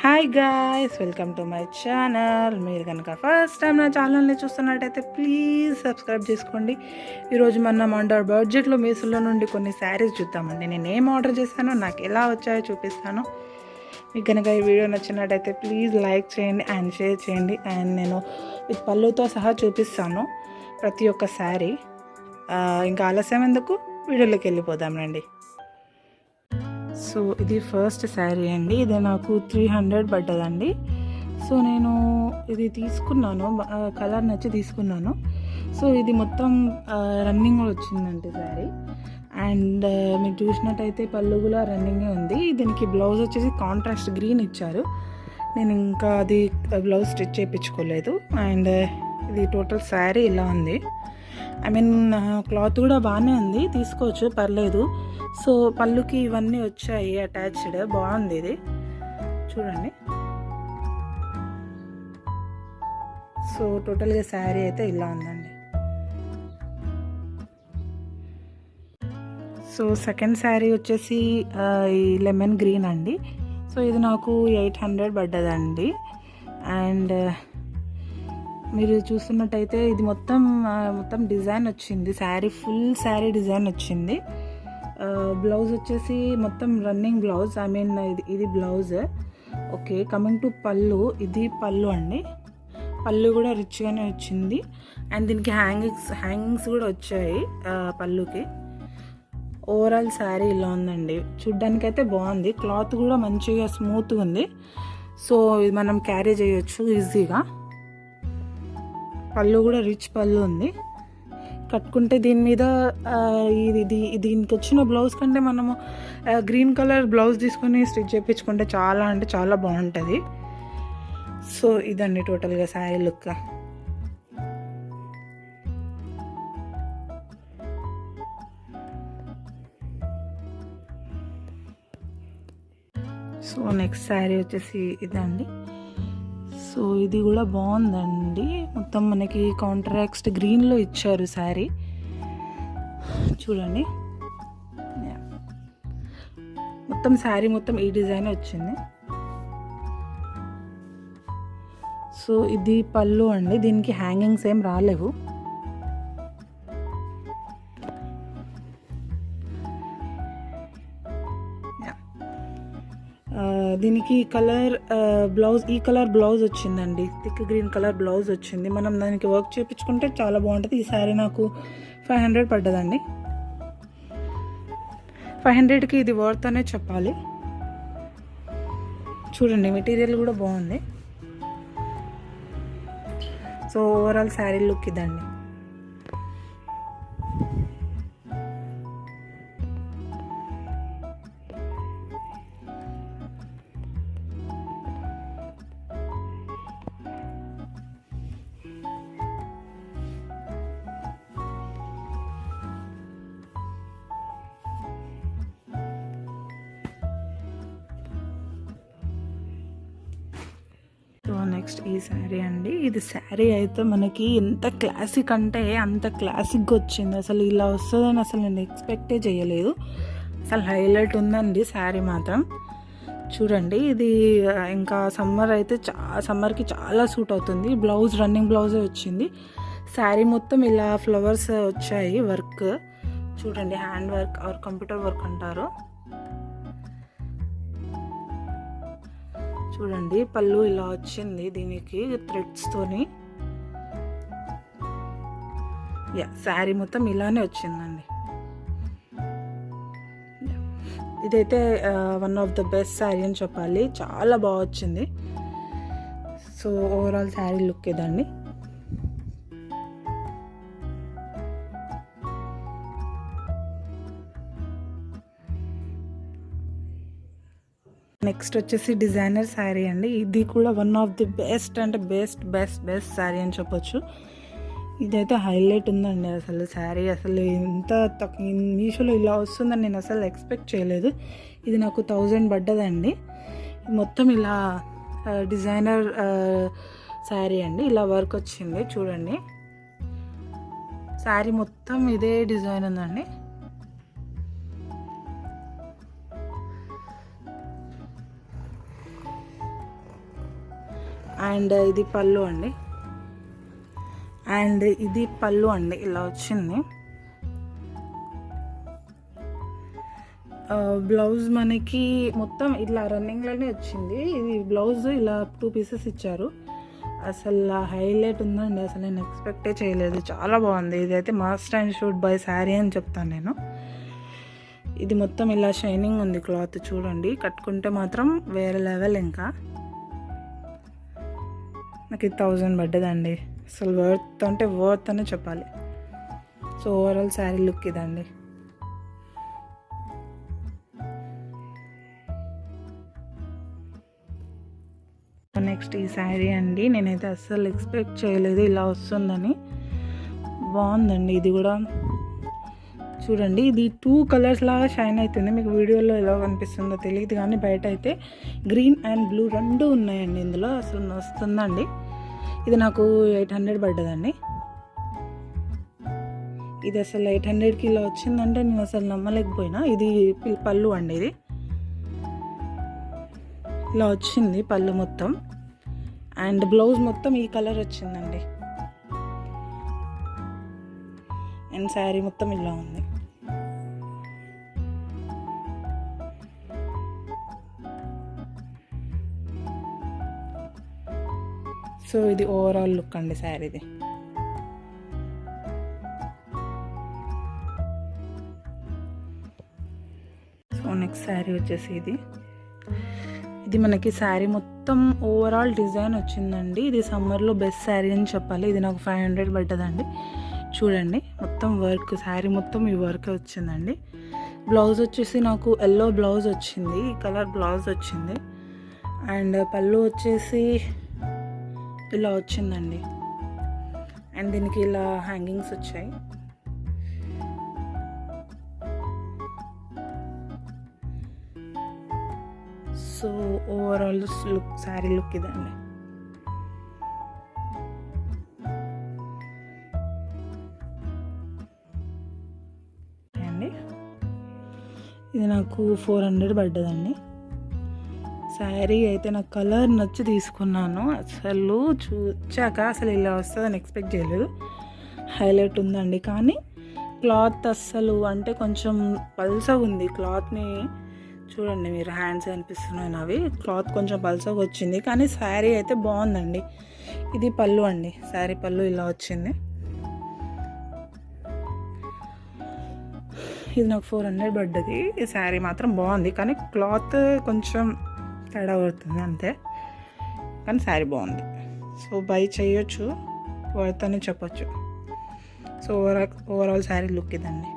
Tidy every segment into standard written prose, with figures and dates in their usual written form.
Hi guys, welcome to my channel. మీరు కనుక first time నా ఛానల్ని చూస్తున్నట్టయితే ప్లీజ్ సబ్స్క్రైబ్ చేసుకోండి. ఈరోజు మనం అండర్ బడ్జెట్లో మీషోలో నుండి కొన్ని శారీస్ చూద్దామండి. నేను ఏం ఆర్డర్ చేశానో, నాకు ఎలా వచ్చాయో చూపిస్తాను. మీకు కనుక ఈ వీడియో నచ్చినట్టయితే ప్లీజ్ లైక్ చేయండి అండ్ షేర్ చేయండి. అండ్ నేను విత్ పళ్ళుతో సహా చూపిస్తాను ప్రతి ఒక్క శారీ. ఇంకా ఆలస్యం ఎందుకు, వీడియోలోకి వెళ్ళిపోదాం రండి. సో ఇది ఫస్ట్ శారీ అండి. ఇది నాకు 300 పడ్డదండి. సో నేను ఇది తీసుకున్నాను, కలర్ నచ్చి తీసుకున్నాను. సో ఇది మొత్తం రన్నింగ్ వచ్చిందండి శారీ. అండ్ మీరు చూసినట్టయితే పళ్ళు కూడా రన్నింగే ఉంది. దీనికి బ్లౌజ్ వచ్చేసి కాంట్రాస్ట్ గ్రీన్ ఇచ్చారు. నేను ఇంకా అది బ్లౌజ్ స్టిచ్ చేయించుకోలేదు. అండ్ ఇది టోటల్ శారీ ఇలా ఉంది. క్లాత్ కూడా బాగానే ఉంది, తీసుకోవచ్చు, పర్లేదు. సో పళ్ళుకి ఇవన్నీ వచ్చాయి అటాచ్డ్, బాగుంది ఇది చూడండి. సో టోటల్గా శారీ అయితే ఇలా ఉందండి. సో సెకండ్ శారీ వచ్చేసి ఈ లెమన్ గ్రీన్ అండి. సో ఇది నాకు 800 పడ్డదండి. అండ్ మీరు చూస్తున్నట్టయితే ఇది మొత్తం డిజైన్ వచ్చింది, శారీ ఫుల్ శారీ డిజైన్ వచ్చింది. బ్లౌజ్ వచ్చేసి మొత్తం రన్నింగ్ బ్లౌజ్, ఇది బ్లౌజ్. ఓకే, కమింగ్ టు పళ్ళు, ఇది పళ్ళు అండి. పళ్ళు కూడా రిచ్గానే వచ్చింది. అండ్ దీనికి హ్యాంగింగ్స్ కూడా వచ్చాయి పళ్ళుకి. ఓవరాల్ శారీ ఇలా ఉందండి. చూడ్డానికైతే బాగుంది, క్లాత్ కూడా మంచిగా స్మూత్గా ఉంది. సో ఇది మనం క్యారీ చేయొచ్చు ఈజీగా. పళ్ళు కూడా రిచ్ పళ్ళు ఉంది. కట్టుకుంటే దీని మీద దీనికి వచ్చిన బ్లౌజ్ కంటే మనము గ్రీన్ కలర్ బ్లౌజ్ తీసుకొని స్టిచ్ చేయించుకుంటే చాలా అంటే చాలా బాగుంటుంది. సో ఇదండి టోటల్గా sari look. So next sari వచ్చేసి ఇదండి. సో ఇది కూడా బాగుందండి. మొత్తం మనకి కాంట్రాస్ట్ గ్రీన్లో ఇచ్చారు శారీ చూడండి. మొత్తం శారీ మొత్తం ఈ డిజైన్ వచ్చింది. సో ఇది పళ్ళు అండి. దీనికి హ్యాంగింగ్స్ ఏం రాలేవు. దీనికి కలర్ బ్లౌజ్, ఈ కలర్ బ్లౌజ్ వచ్చిందండి. థిక్ గ్రీన్ కలర్ బ్లౌజ్ వచ్చింది. మనం దానికి వర్క్ చేయించుకుంటే చాలా బాగుంటుంది. ఈ శారీ నాకు 500 పడ్డదండి. 500కి ఇది వర్త్ అనే చెప్పాలి. చూడండి, మెటీరియల్ కూడా బాగుంది. సో ఓవరాల్ శారీ లుక్ ఇదండి. నెక్స్ట్ ఈ శారీ అండి. ఇది శారీ అయితే మనకి ఎంత క్లాసిక్ అంటే అంత క్లాసిక్గా వచ్చింది. అసలు ఇలా వస్తుందని అసలు నేను ఎక్స్పెక్టే చేయలేదు. అసలు హైలైట్ ఉందండి శారీ మాత్రం. చూడండి, ఇది ఇంకా సమ్మర్ అయితే సమ్మర్కి చాలా సూట్ అవుతుంది. బ్లౌజ్ రన్నింగ్ బ్లౌజే వచ్చింది. శారీ మొత్తం ఇలా ఫ్లవర్స్ వచ్చాయి, వర్క్ చూడండి, hand work or computer work అంటారు. చూడండి, పళ్ళు ఇలా వచ్చింది, దీనికి థ్రెడ్స్తోని. శారీ మొత్తం ఇలానే వచ్చిందండి. ఇదైతే one of the best sari అని చెప్పాలి, చాలా బాగా వచ్చింది. సో ఓవరాల్ శారీ లుక్ ఇదండి. నెక్స్ట్ వచ్చేసి డిజైనర్ శారీ అండి. ఇది కూడా వన్ ఆఫ్ ది బెస్ట్ అంటే బెస్ట్ శారీ అని చెప్పొచ్చు. ఇదైతే హైలైట్ ఉందండి. అసలు శారీ అసలు ఇంత మీషోలో ఇలా వస్తుందని నేను అసలు ఎక్స్పెక్ట్ చేయలేదు. ఇది నాకు 1000 పడ్డదండి. మొత్తం ఇలా డిజైనర్ శారీ అండి. ఇలా వర్క్ వచ్చింది చూడండి. శారీ మొత్తం ఇదే డిజైన్ ఉందండి. అండ్ ఇది పళ్ళు అండి, అండ్ ఇది పళ్ళు అండి. ఇలా వచ్చింది. బ్లౌజ్ మనకి మొత్తం ఇట్లా రన్నింగ్లోనే వచ్చింది. ఇది బ్లౌజ్ ఇలా 2 పీసెస్ ఇచ్చారు. అసలు హైలైట్ ఉందండి. అసలు నేను ఎక్స్పెక్టే చేయలేదు. చాలా బాగుంది. ఇదైతే must and should buy sari అని చెప్తాను నేను. ఇది మొత్తం ఇలా షైనింగ్ ఉంది క్లాత్, చూడండి. కట్టుకుంటే మాత్రం వేరే లెవెల్. ఇంకా నాకు ఇది 1000 పడ్డదండి. అసలు వర్త్ అంటే వర్త్ అనే చెప్పాలి. సో ఓవరాల్ శారీ లుక్ ఇదండి. నెక్స్ట్ ఈ శారీ అండి. నేనైతే అస్సలు ఎక్స్పెక్ట్ చేయలేదు ఇలా వస్తుందని. బాగుందండి. ఇది కూడా చూడండి, ఇది 2 కలర్స్ లాగా షైన్ అవుతుంది. మీకు వీడియోలో ఎలా కనిపిస్తుందో తెలియదు, కానీ బయట అయితే గ్రీన్ అండ్ బ్లూ 2 ఉన్నాయండి ఇందులో. అసలు వస్తుందండి. ఇది నాకు 800 పడ్డదండి. ఇది అసలు 800కి ఇలా వచ్చిందంటే నేను అసలు నమ్మలేకపోయినా. ఇది పళ్ళు అండి. ఇది ఇలా వచ్చింది పళ్ళు మొత్తం, అండ్ బ్లౌజ్ మొత్తం ఈ కలర్ వచ్చిందండి, అండ్ శారీ మొత్తం ఇలా ఉంది. సో ఇది ఓవరాల్ లుక్ అండి శారీది. సో నెక్స్ట్ శారీ వచ్చేసి ఇది మనకి శారీ మొత్తం ఓవరాల్ డిజైన్ వచ్చిందండి. ఇది సమ్మర్లో బెస్ట్ శారీ అని చెప్పాలి. ఇది నాకు 500 పడ్డదండి. చూడండి, మొత్తం వర్క్, శారీ మొత్తం ఈ వర్క్ వచ్చిందండి. బ్లౌజ్ వచ్చేసి నాకు ఎల్లో బ్లౌజ్ వచ్చింది, ఈ కలర్ బ్లౌజ్ వచ్చింది. అండ్ పళ్ళు వచ్చేసి ఇలా వచ్చిందండి, అండ్ దీనికి ఇలా హ్యాంగింగ్స్ వచ్చాయి. So overall look, sari look ఇదండి. అండి ఇది నాకు 400 పడ్డదండి. శారీ అయితే నాకు కలర్ నచ్చి తీసుకున్నాను. అసలు చూచాక అసలు ఇలా వస్తుందని ఎక్స్పెక్ట్ చేయలేదు. హైలైట్ ఉందండి. కానీ క్లాత్ అస్సలు అంటే కొంచెం పల్సగా ఉంది. క్లాత్ని చూడండి మీరు, హ్యాండ్స్ అనిపిస్తున్నాయి అవి. క్లాత్ కొంచెం పల్సగా వచ్చింది, కానీ శారీ అయితే బాగుందండి. ఇది పళ్ళు అండి. శారీ పళ్ళు ఇలా వచ్చింది. ఇది నాకు 400 పడ్డది. ఈ శారీ మాత్రం బాగుంది, కానీ క్లాత్ కొంచెం తేడా పడుతుంది అంతే, కానీ శారీ బాగుంది. సో బై చేయొచ్చు, వర్త్ అని చెప్పొచ్చు. సో ఓవరాల్ శారీ లుక్ ఇదండి.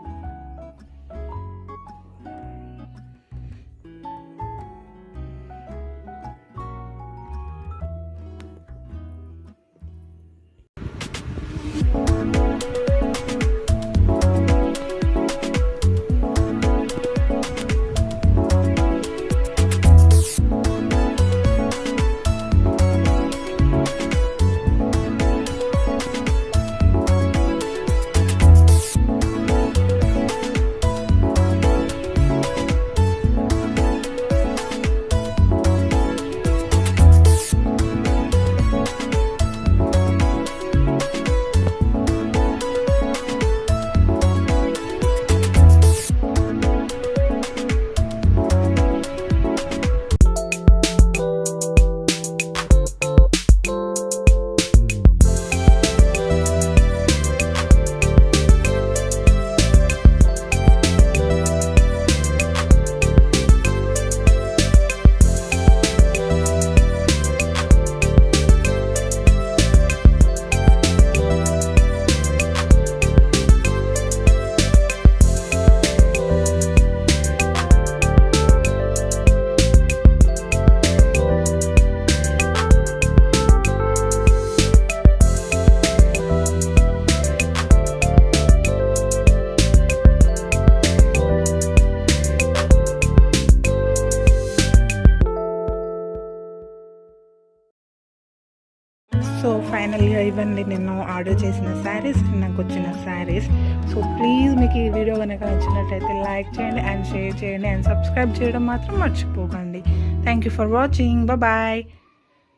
సో ఫైనల్గా ఇవన్నీ నేను ఆర్డర్ చేసిన శారీస్, నాకు వచ్చిన శారీస్. సో ప్లీజ్ మీకు ఈ వీడియో కనుక నచ్చినట్లయితే లైక్ చేయండి అండ్ షేర్ చేయండి అండ్ సబ్స్క్రైబ్ చేయడం మాత్రం మర్చిపోకండి. Thank you for watching. Bye.